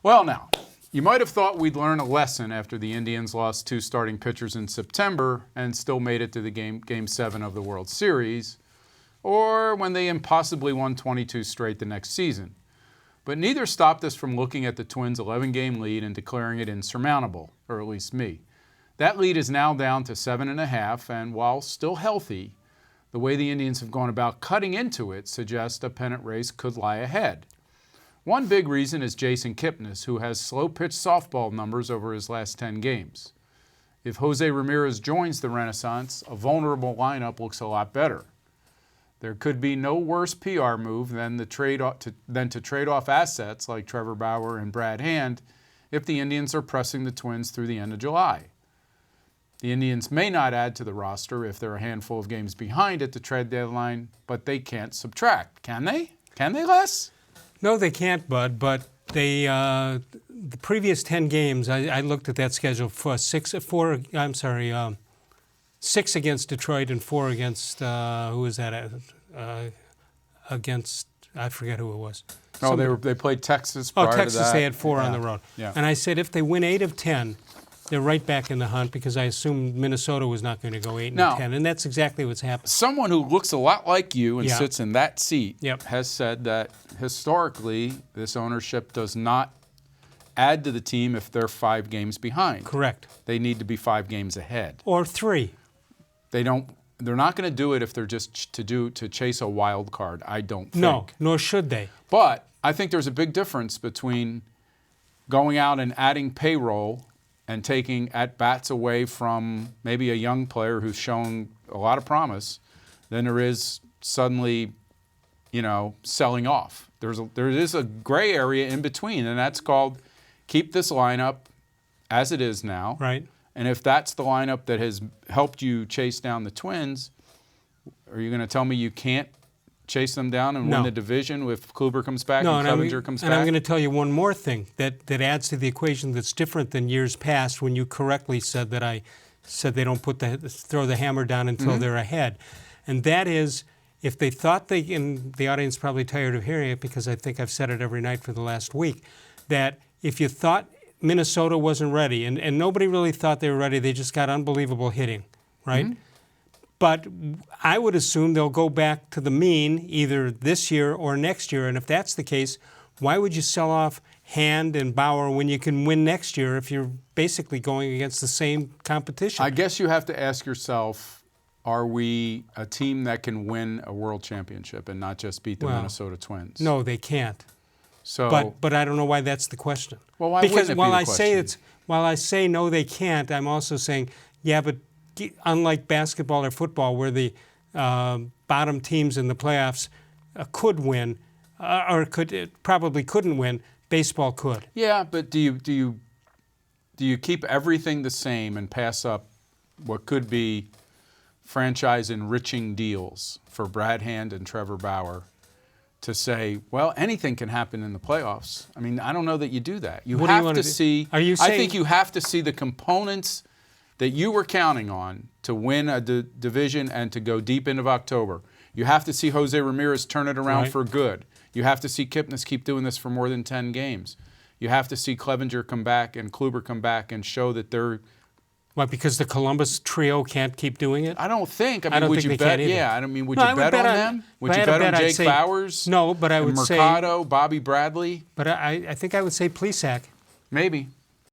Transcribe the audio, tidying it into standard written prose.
Well, now, you might have thought we'd learn a lesson after the Indians lost 2 starting pitchers in September and still made it to the Game 7 of the World Series, or when they impossibly won 22 straight the next season. But neither stopped us from looking at the Twins' 11-game lead and declaring it insurmountable, or at least me. That lead is now down to 7.5, and while still healthy, the way the Indians have gone about cutting into it suggests a pennant race could lie ahead. One big reason is Jason-Kipnis, who has slow-pitch softball numbers over his last 10 games. If Jose-Ramirez joins the renaissance, a vulnerable lineup looks a lot better. There could be no worse PR move than to trade off assets like Trevor-Bauer and Brad Hand if the Indians are pressing the Twins through the end of July. The Indians may not add to the roster if they're a handful of games behind at the trade deadline, but they can't subtract. Can they? Can they, Les? No, they can't, Bud, but the previous 10 games, I looked at that schedule for 6 against Detroit and 4 against, who was that? Against, I forget who it was. Oh, they played Texas prior to that. Oh, Texas, they had 4 on the road. Yeah. And I said if they win 8 of 10, they're right back in the hunt because I assumed Minnesota was not going to go 8 and 10, and that's exactly what's happened. Someone who looks a lot like you and sits in that seat Yep. has said that historically this ownership does not add to the team if they're 5 games behind. Correct. They need to be 5 games ahead. Or 3. They're not going to do it if they're just to chase a wild card, I don't think. No, nor should they. But I think there's a big difference between going out and adding payroll and taking at-bats away from maybe a young player who's shown a lot of promise than there is suddenly, selling off. There is a gray area in between, and that's called keep this lineup as it is now. Right. And if that's the lineup that has helped you chase down the Twins, are you going to tell me you can't chase them down and win the division if Kluber comes back and Clevinger comes back? And I'm going to tell you one more thing that adds to the equation that's different than years past when you correctly said that I said they don't throw the hammer down until they're ahead. And that is if they thought and the audience is probably tired of hearing it because I think I've said it every night for the last week, that if you thought Minnesota wasn't ready, and nobody really thought they were ready, they just got unbelievable hitting, right? Mm-hmm. But I would assume they'll go back to the mean either this year or next year. And if that's the case, why would you sell off Hand and Bauer when you can win next year if you're basically going against the same competition? I guess you have to ask yourself, are we a team that can win a world championship and not just beat the Minnesota Twins? No, they can't. So, but I don't know why that's the question. Well, why because wouldn't it while be the I question? while I say no, they can't, I'm also saying, yeah, but unlike basketball or football, where the bottom teams in the playoffs could win, probably couldn't win, baseball could. Yeah, but do you keep everything the same and pass up what could be franchise-enriching deals for Brad Hand and Trevor-Bauer to say, well, anything can happen in the playoffs? I mean, I don't know that you do that. You have to see. Are you saying, I think you have to see the components that you were counting on to win a division and to go deep into October. You have to see Jose-Ramirez turn it around for good. You have to see Kipnis keep doing this for more than 10 games. You have to see Clevinger come back and Kluber come back and show that they're... What, because the Columbus trio can't keep doing it? I don't think. I don't would think you they bet? can either. Yeah, would you bet on them? Would you bet on Jake Bauers? No, but I would say... Mercado, Bobby Bradley? But I think I would say Plesac. Maybe.